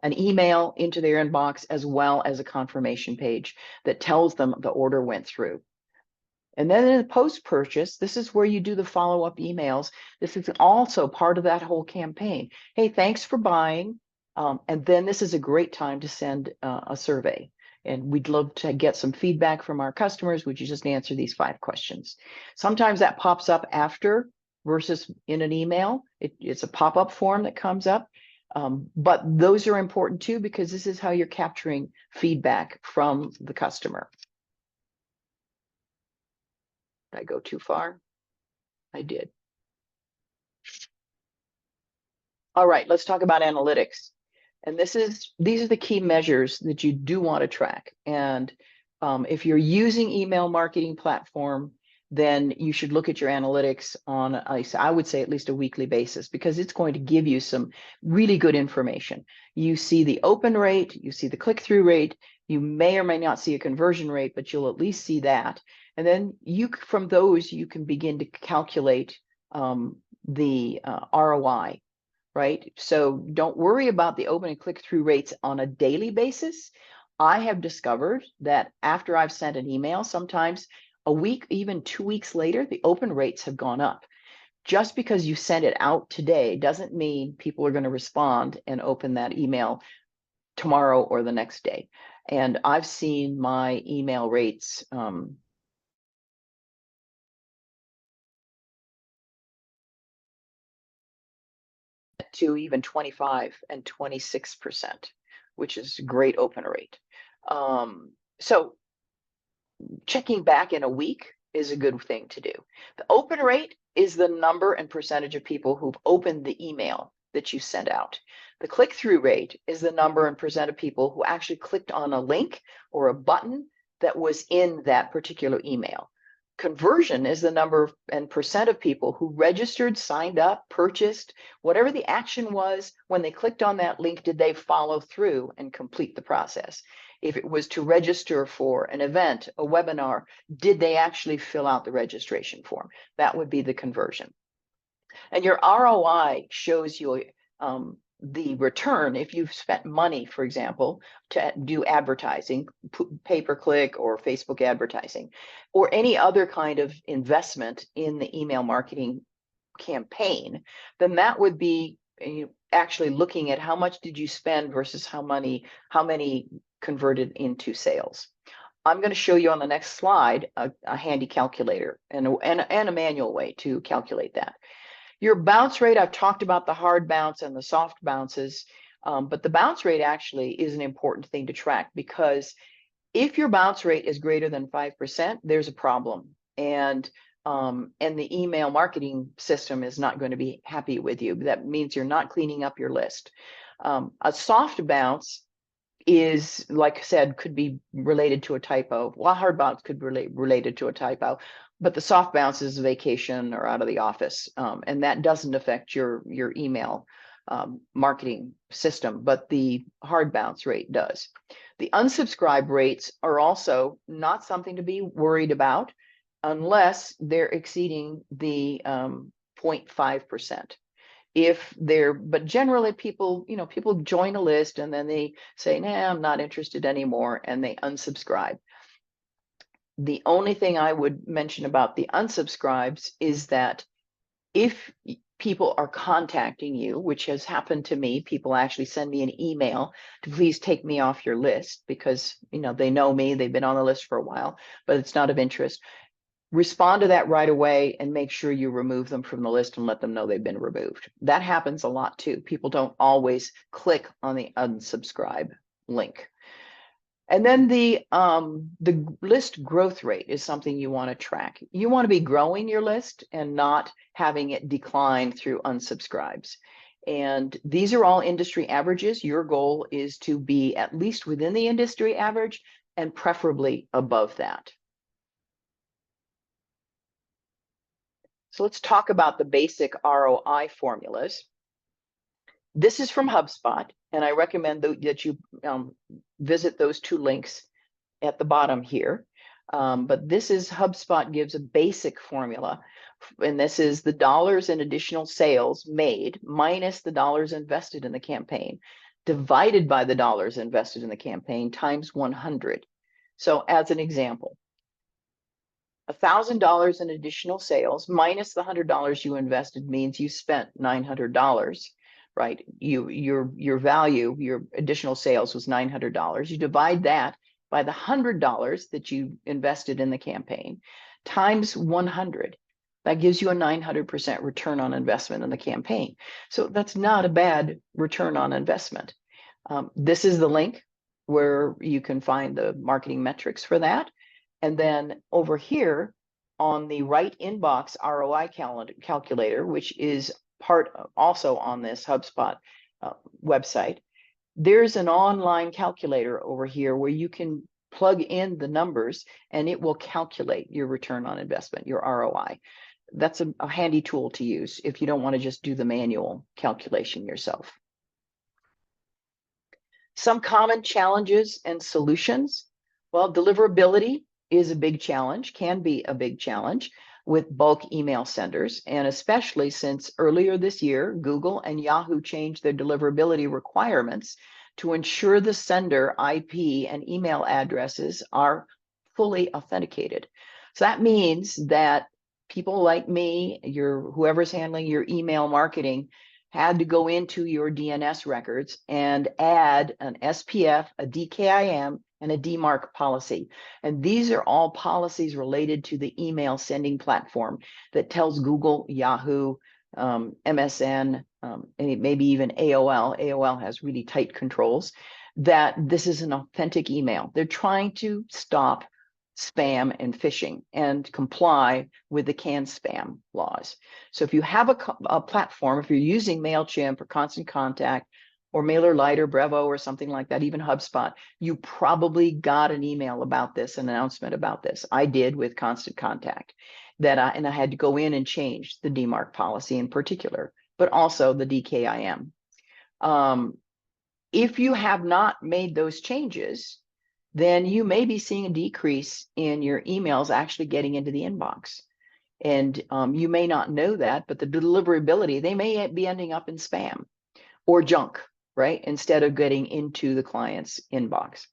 An email into their inbox as well as a confirmation page that tells them the order went through. And then in the post-purchase, this is where you do the follow-up emails. This is also part of that whole campaign. Hey, thanks for buying. And then this is a great time to send a survey. And we'd love to get some feedback from our customers. Would you just answer these 5 questions? Sometimes that pops up after versus in an email. It's a pop-up form that comes up. But those are important too, because this is how you're capturing feedback from the customer. Did I go too far? I did. All right, let's talk about analytics. And these are the key measures that you do want to track. And if you're using email marketing platform, then you should look at your analytics on, I would say, at least a weekly basis, because it's going to give you some really good information. You see the open rate, you see the click-through rate, you may or may not see a conversion rate, but you'll at least see that. And then from those, you can begin to calculate the ROI. Right? So don't worry about the open and click-through rates on a daily basis. I have discovered that after I've sent an email, sometimes a week, even 2 weeks later, the open rates have gone up. Just because you send it out today doesn't mean people are going to respond and open that email tomorrow or the next day. And I've seen my email rates to even 25 and 26%, which is a great open rate. So checking back in a week is a good thing to do. The open rate is the number and percentage of people who've opened the email that you sent out. The click-through rate is the number and percent of people who actually clicked on a link or a button that was in that particular email. Conversion is the number and percent of people who registered, signed up, purchased, whatever the action was when they clicked on that link, did they follow through and complete the process? If it was to register for an event, a webinar, did they actually fill out the registration form? That would be the conversion. And your ROI shows you the return if you've spent money, for example, to do advertising, pay-per-click or Facebook advertising, or any other kind of investment in the email marketing campaign, then that would be actually looking at how much did you spend versus how many converted into sales. I'm going to show you on the next slide a handy calculator and a manual way to calculate that. Your bounce rate, I've talked about the hard bounce and the soft bounces, but the bounce rate actually is an important thing to track, because if your bounce rate is greater than 5%, there's a problem. And the email marketing system is not going to be happy with you. That means you're not cleaning up your list. A soft bounce is, like I said, could be related to a typo. Well, hard bounce could be related to a typo, but the soft bounce is vacation or out of the office, and that doesn't affect your email marketing system, but the hard bounce rate does. The unsubscribe rates are also not something to be worried about unless they're exceeding the 0.5%. But generally people join a list and then they say, nah, I'm not interested anymore, and they unsubscribe. The only thing I would mention about the unsubscribes is that if people are contacting you, which has happened to me, people actually send me an email to please take me off your list because they know me, they've been on the list for a while, but it's not of interest. Respond to that right away and make sure you remove them from the list and let them know they've been removed. That happens a lot too. People don't always click on the unsubscribe link. And then the list growth rate is something you want to track. You want to be growing your list and not having it decline through unsubscribes. And these are all industry averages. Your goal is to be at least within the industry average and preferably above that. So let's talk about the basic ROI formulas. This is from HubSpot, and I recommend that you visit those two links at the bottom here. But this is HubSpot gives a basic formula, and this is the dollars in additional sales made minus the dollars invested in the campaign, divided by the dollars invested in the campaign times 100. So as an example, $1,000 in additional sales minus the $100 you invested means you spent $900. Right? Your value, your additional sales was $900. You divide that by the $100 that you invested in the campaign times 100. That gives you a 900% return on investment in the campaign. So that's not a bad return on investment. This is the link where you can find the marketing metrics for that. And then over here on the right inbox ROI calculator, which is also on this HubSpot website, there's an online calculator over here where you can plug in the numbers and it will calculate your return on investment, your ROI. That's a handy tool to use if you don't want to just do the manual calculation yourself. Some common challenges and solutions. Well, deliverability is a big challenge, can be a big challenge with bulk email senders, and especially since earlier this year, Google and Yahoo changed their deliverability requirements to ensure the sender IP and email addresses are fully authenticated. So that means that people like me, whoever's handling your email marketing, had to go into your DNS records and add an SPF, a DKIM, and a DMARC policy. And these are all policies related to the email sending platform that tells Google, Yahoo, MSN, and maybe even AOL. AOL has really tight controls that this is an authentic email. They're trying to stop spam and phishing and comply with the CAN-SPAM laws. So if you have a platform, if you're using MailChimp or Constant Contact or MailerLite or Brevo or something like that, even HubSpot, you probably got an email about this, an announcement about this. I did with Constant Contact, and I had to go in and change the DMARC policy in particular, but also the DKIM. If you have not made those changes, then you may be seeing a decrease in your emails actually getting into the inbox. And you may not know that, but the deliverability, they may be ending up in spam or junk, right? Instead of getting into the client's inbox.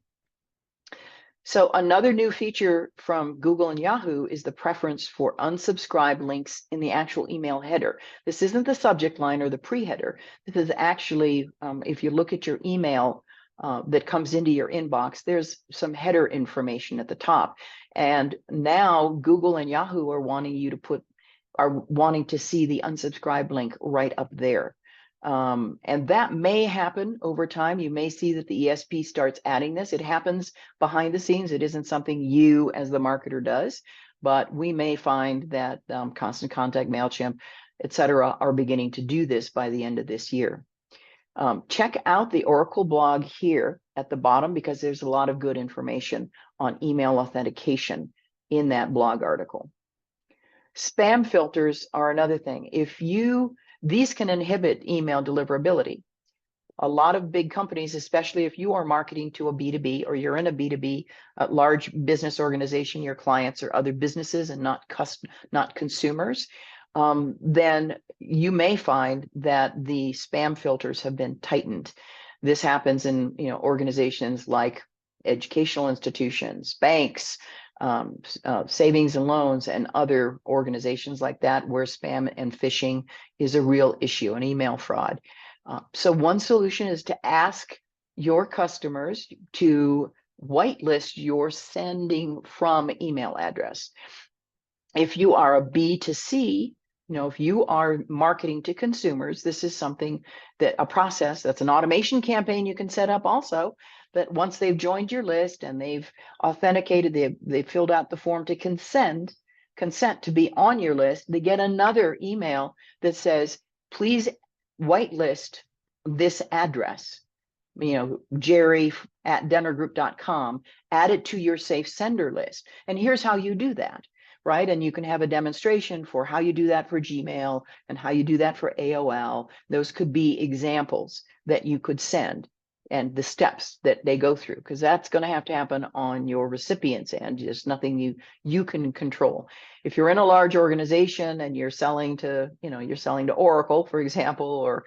So another new feature from Google and Yahoo is the preference for unsubscribe links in the actual email header. This isn't the subject line or the pre-header. This is actually, if you look at your email that comes into your inbox, there's some header information at the top. And now Google and Yahoo are wanting to see the unsubscribe link right up there. And that may happen over time. You may see that the ESP starts adding this. It happens behind the scenes. It isn't something you as the marketer does, but we may find that Constant Contact, MailChimp, et cetera, are beginning to do this by the end of this year. Check out the Oracle blog here at the bottom because there's a lot of good information on email authentication in that blog article. Spam filters are another thing. These can inhibit email deliverability. A lot of big companies, especially if you are marketing to a B2B or you're in a B2B, a large business organization, your clients are other businesses and not consumers, then you may find that the spam filters have been tightened. This happens in organizations like educational institutions, banks, savings and loans, and other organizations like that where spam and phishing is a real issue, and email fraud. So one solution is to ask your customers to whitelist your sending from email address. If you are a B2C, if you are marketing to consumers, this is a process that's an automation campaign you can set up also, that once they've joined your list and they've authenticated, they've filled out the form to consent to be on your list, they get another email that says, please whitelist this address, Jerry@dennergroup.com, add it to your safe sender list. And here's how you do that. Right? And you can have a demonstration for how you do that for Gmail and how you do that for AOL. Those could be examples that you could send and the steps that they go through, because that's going to have to happen on your recipient's end. There's nothing you can control. If you're in a large organization and you're selling to Oracle, for example,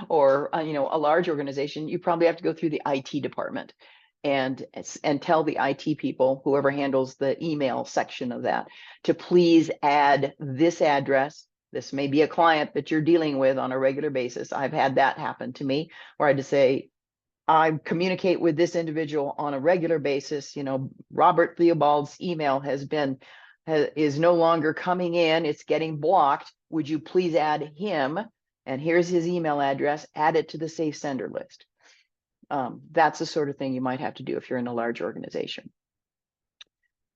or a large organization, you probably have to go through the IT department and tell the IT people, whoever handles the email section of that, to please add this address. This may be a client that you're dealing with on a regular basis. I've had that happen to me where I had to say, I communicate with this individual on a regular basis. Robert Theobald's email is no longer coming in. It's getting blocked. Would you please add him? And here's his email address. Add it to the safe sender list. That's the sort of thing you might have to do if you're in a large organization.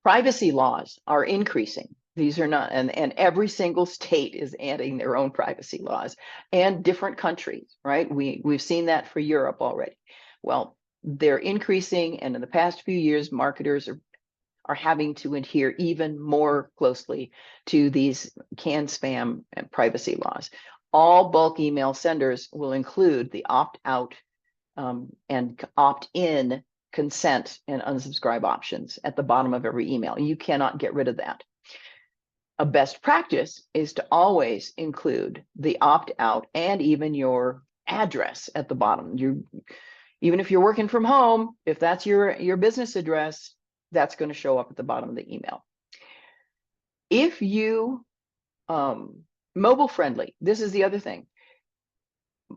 Privacy laws are increasing. These are not, and every single state is adding their own privacy laws, and different countries, right? We've seen that for Europe already. Well, they're increasing, and in the past few years, marketers are having to adhere even more closely to these CAN spam and privacy laws. All bulk email senders will include the opt-out and opt-in consent and unsubscribe options at the bottom of every email. You cannot get rid of that. A best practice is to always include the opt-out and even your address at the bottom. Even if you're working from home, if that's your business address, that's going to show up at the bottom of the email. If you mobile friendly, this is the other thing.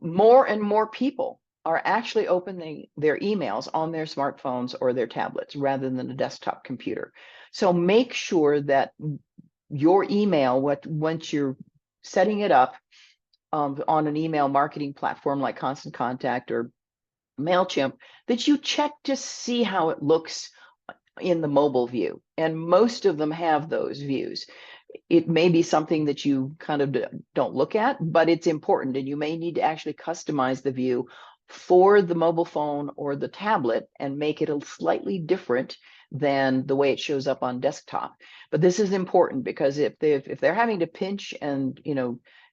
More and more people are actually opening their emails on their smartphones or their tablets rather than a desktop computer. So make sure that your email, once you're setting it up on an email marketing platform like Constant Contact or MailChimp, that you check to see how it looks in the mobile view. And most of them have those views. It may be something that you kind of don't look at, but it's important, and you may need to actually customize the view for the mobile phone or the tablet and make it a slightly different than the way it shows up on desktop. But this is important because if they're having to pinch and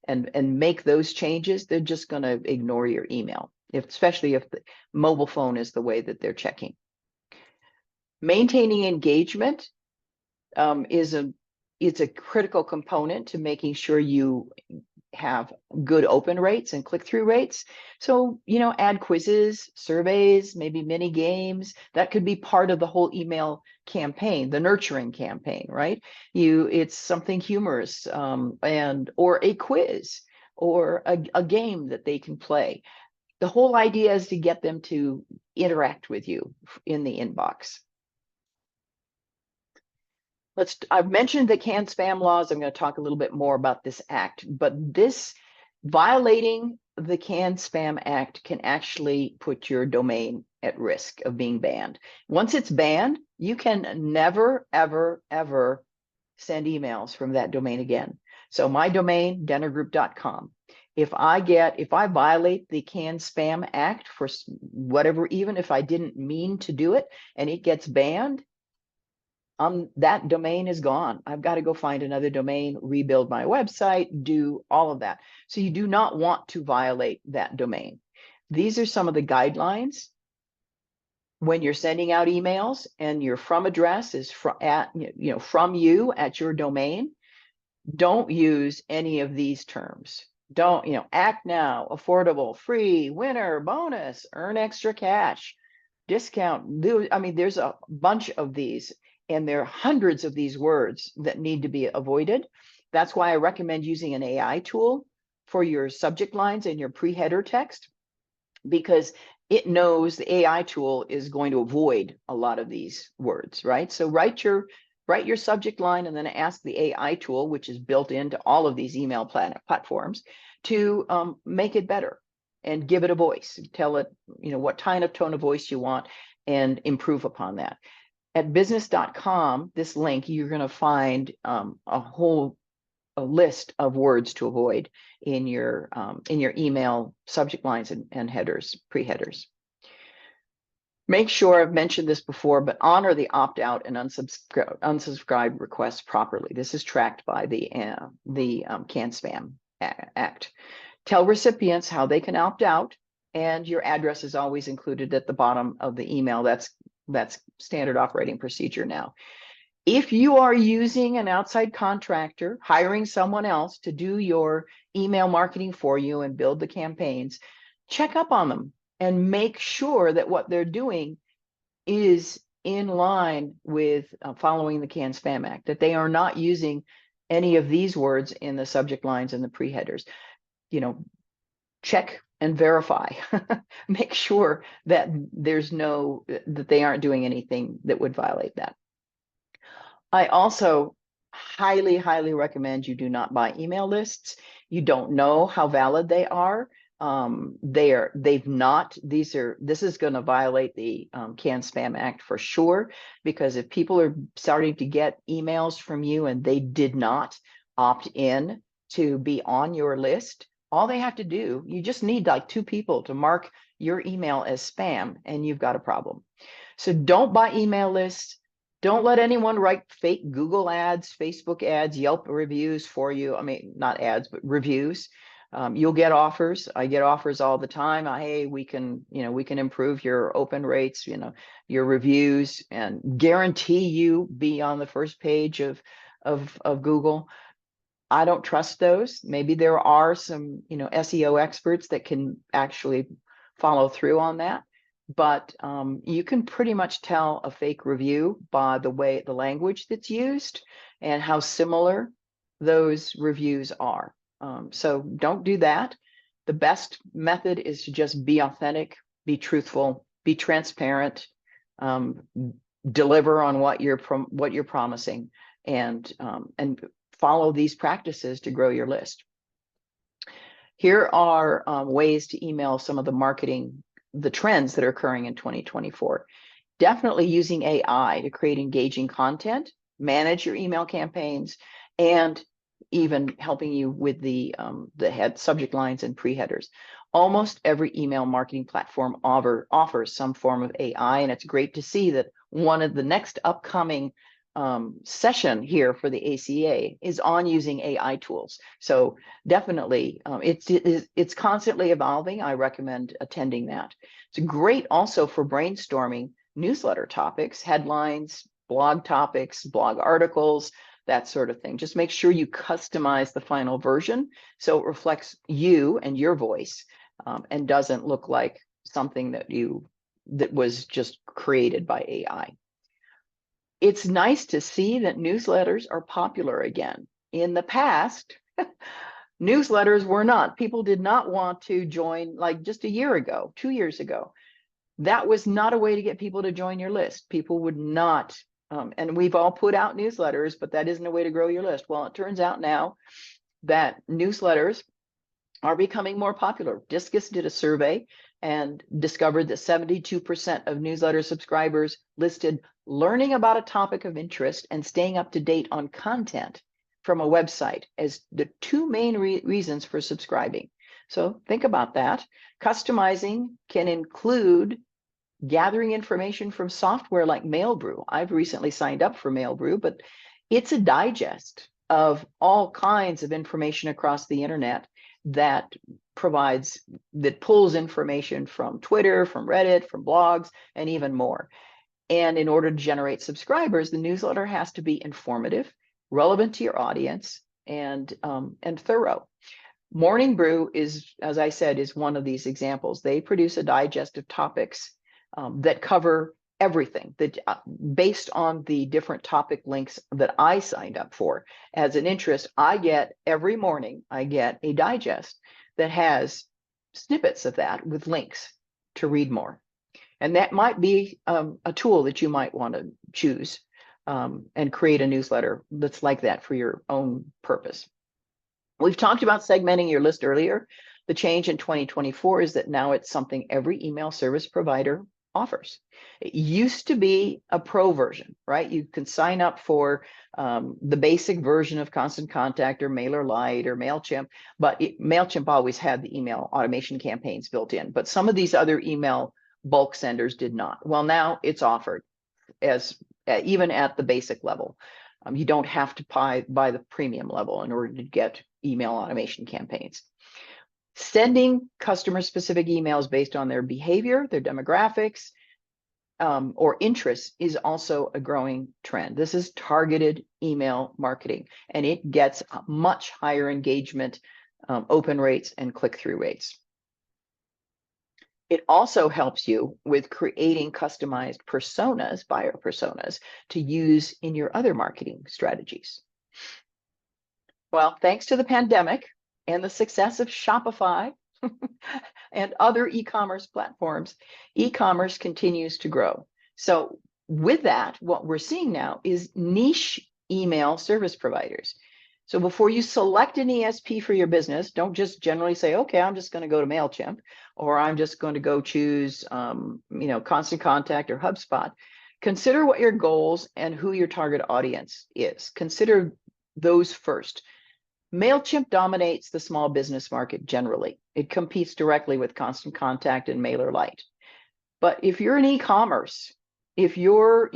and make those changes, they're just going to ignore your email, especially if the mobile phone is the way that they're checking. Maintaining engagement it's a critical component to making sure you have good open rates and click-through rates. So, add quizzes, surveys, maybe mini games. That could be part of the whole email campaign, the nurturing campaign, right? It's something humorous or a quiz or a game that they can play. The whole idea is to get them to interact with you in the inbox. I've mentioned the CAN spam laws. I'm going to talk a little bit more about this act, but this violating the CAN spam act can actually put your domain at risk of being banned. Once it's banned, you can never, ever, ever send emails from that domain again. So my domain, dennergroup.com. If I violate the CAN spam act for whatever, even if I didn't mean to do it, and it gets banned, that domain is gone. I've got to go find another domain, rebuild my website, do all of that. So you do not want to violate that domain. These are some of the guidelines when you're sending out emails and your from address is from you at your domain. Don't use any of these terms. Don't, act now, affordable, free, winner, bonus, earn extra cash, discount. There's a bunch of these. And there are hundreds of these words that need to be avoided. That's why I recommend using an AI tool for your subject lines and your pre-header text, because it knows the AI tool is going to avoid a lot of these words, right? So write your subject line and then ask the AI tool, which is built into all of these email platforms, to make it better and give it a voice. Tell it, what kind of tone of voice you want and improve upon that. At business.com, this link, you're going to find a list of words to avoid in your email subject lines and headers, pre-headers. Make sure, I've mentioned this before, but honor the opt-out and unsubscribe requests properly. This is tracked by the CAN spam act. Tell recipients how they can opt out, and your address is always included at the bottom of the email. That's standard operating procedure now. If you are using an outside contractor, hiring someone else to do your email marketing for you and build the campaigns, check up on them and make sure that what they're doing is in line with following the CAN spam act, that they are not using any of these words in the subject lines and the pre-headers. Check and verify. Make sure that that they aren't doing anything that would violate that. I also highly, highly recommend you do not buy email lists. You don't know how valid they are. This is going to violate the CAN-SPAM Act for sure, because if people are starting to get emails from you and they did not opt in to be on your list, all they have to do, you just need like 2 people to mark your email as spam and you've got a problem. So don't buy email lists. Don't let anyone write fake Google ads, Facebook ads, Yelp reviews for you. I mean, not ads, but reviews. You'll get offers. I get offers all the time. Hey, we can improve your open rates, your reviews, and guarantee you be on the first page of Google. I don't trust those. Maybe there are some, SEO experts that can actually follow through on that. But you can pretty much tell a fake review by the language that's used and how similar those reviews are. So don't do that. The best method is to just be authentic, be truthful, be transparent, deliver on what you're promising, and follow these practices to grow your list. Here are ways to email some of the trends that are occurring in 2024. Definitely using AI to create engaging content, manage your email campaigns, and even helping you with the head subject lines and pre-headers. Almost every email marketing platform offers some form of AI, and it's great to see that one of the next upcoming session here for the ACA is on using AI tools. So definitely, it's constantly evolving. I recommend attending that. It's great also for brainstorming newsletter topics, headlines, blog topics, blog articles, that sort of thing. Just make sure you customize the final version so it reflects you and your voice, and doesn't look like something that was just created by AI. It's nice to see that newsletters are popular again. In the past, newsletters were not. People did not want to join, like just a year ago, 2 years ago. That was not a way to get people to join your list. People would not, and we've all put out newsletters, but that isn't a way to grow your list. Well, it turns out now that newsletters are becoming more popular. Discus did a survey and discovered that 72% of newsletter subscribers listed learning about a topic of interest and staying up to date on content from a website as the 2 main reasons for subscribing. So think about that. Customizing can include gathering information from software like Mailbrew. I've recently signed up for Mailbrew, but it's a digest of all kinds of information across the internet that pulls information from Twitter, from Reddit, from blogs, and even more. And in order to generate subscribers, the newsletter has to be informative, relevant to your audience, and thorough. Morning Brew is, as I said, is one of these examples. They produce a digest of topics that cover everything, that based on the different topic links that I signed up for as an interest. Every morning I get a digest that has snippets of that with links to read more. And that might be a tool that you might want to choose and create a newsletter that's like that for your own purpose. We've talked about segmenting your list earlier. The change in 2024 is that now it's something every email service provider offers. It used to be a pro version, right? You can sign up for the basic version of Constant Contact or MailerLite or MailChimp, but MailChimp always had the email automation campaigns built in, but some of these other email bulk senders did not. Well, now it's offered as even at the basic level. You don't have to buy the premium level in order to get email automation campaigns. Sending customer-specific emails based on their behavior, their demographics, or interests is also a growing trend. This is targeted email marketing, and it gets much higher engagement, open rates, and click-through rates. It also helps you with creating customized personas, buyer personas, to use in your other marketing strategies. Well, thanks to the pandemic and the success of Shopify and other e-commerce platforms, e-commerce continues to grow. So with that, what we're seeing now is niche email service providers. So before you select an ESP for your business, don't just generally say, okay, I'm just going to go to MailChimp, or I'm just going to go choose, Constant Contact or HubSpot. Consider what your goals and who your target audience is. Consider those first. MailChimp dominates the small business market generally. It competes directly with Constant Contact and MailerLite. But if you're in e-commerce, if your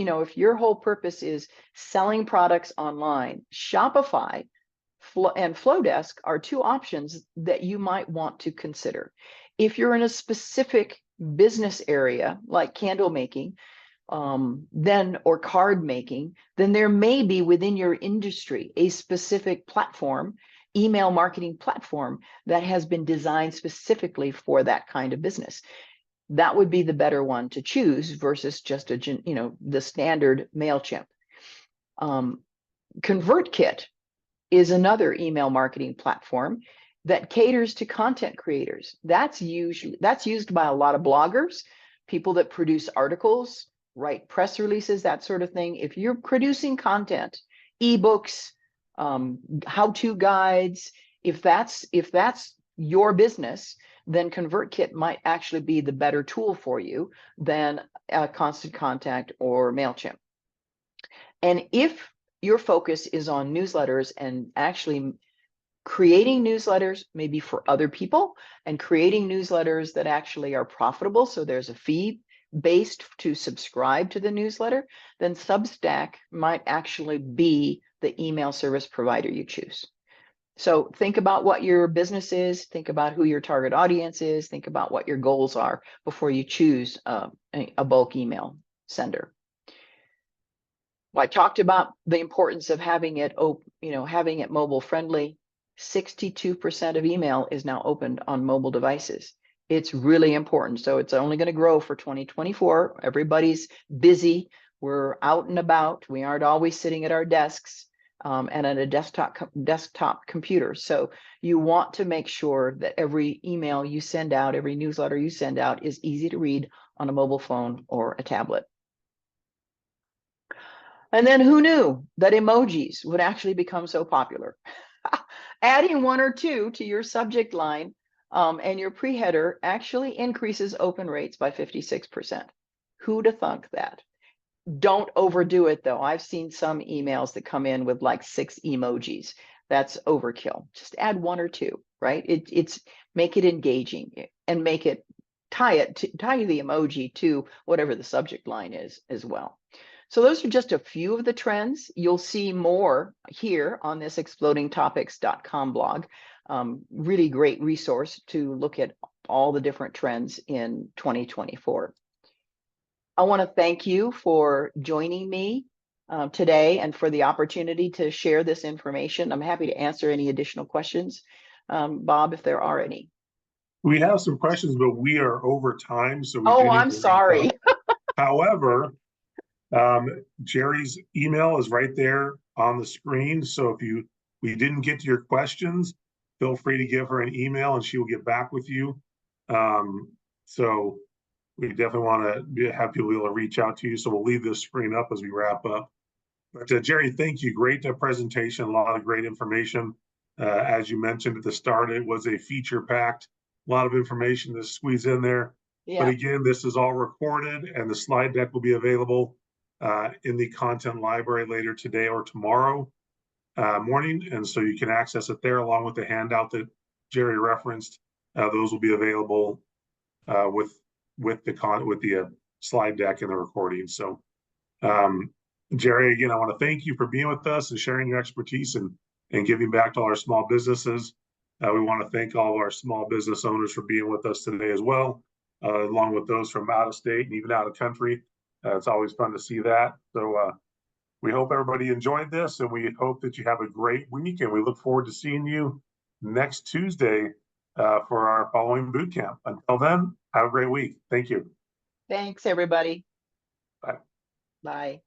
whole purpose is selling products online, Shopify and Flowdesk are two options that you might want to consider. If you're in a specific business area like candle making, or card making, then there may be within your industry a specific platform, email marketing platform, that has been designed specifically for that kind of business. That would be the better one to choose versus just the standard MailChimp. ConvertKit is another email marketing platform that caters to content creators. That's used by a lot of bloggers, people that produce articles, write press releases, that sort of thing. If you're producing content, ebooks, how-to guides, if that's your business, then ConvertKit might actually be the better tool for you than Constant Contact or MailChimp. And if your focus is on newsletters and actually creating newsletters maybe for other people and creating newsletters that actually are profitable, so there's a fee based to subscribe to the newsletter, then Substack might actually be the email service provider you choose. So think about what your business is, think about who your target audience is, think about what your goals are before you choose a bulk email sender. Well, I talked about the importance of having it mobile friendly. 62% of email is now opened on mobile devices. It's really important. So it's only going to grow for 2024. Everybody's busy. We're out and about. We aren't always sitting at our desks and at a desktop computer. So you want to make sure that every email you send out, every newsletter you send out is easy to read on a mobile phone or a tablet. And then who knew that emojis would actually become so popular? Adding one or two to your subject line and your pre-header actually increases open rates by 56%. Who'd have thunk that? Don't overdo it though. I've seen some emails that come in with like 6 emojis. That's overkill. Just add one or two, right? It's make it engaging and make it tie the emoji to whatever the subject line is as well. So those are just a few of the trends. You'll see more here on this explodingtopics.com blog. Really great resource to look at all the different trends in 2024. I want to thank you for joining me today and for the opportunity to share this information. I'm happy to answer any additional questions, Bob, if there are any. We have some questions, but we are over time, so I'm sorry. However, Jerry's email is right there on the screen. So if we didn't get to your questions, feel free to give her an email and she will get back with you. So we definitely want to have people be able to reach out to you. So we'll leave this screen up as we wrap up. But Jerry, thank you. Great presentation, a lot of great information. As you mentioned at the start, it was a feature-packed, a lot of information to squeeze in there. Yeah. But again, this is all recorded and the slide deck will be available in the content library later today or tomorrow morning. And so you can access it there along with the handout that Jerry referenced. Those will be available with the slide deck and the recording. So Jerry, again, I want to thank you for being with us and sharing your expertise and giving back to all our small businesses. We want to thank all of our small business owners for being with us today as well, along with those from out of state and even out of country. It's always fun to see that. So we hope everybody enjoyed this and we hope that you have a great week, and we look forward to seeing you next Tuesday for our following boot camp. Until then, have a great week. Thank you. Thanks, everybody. Bye. Bye.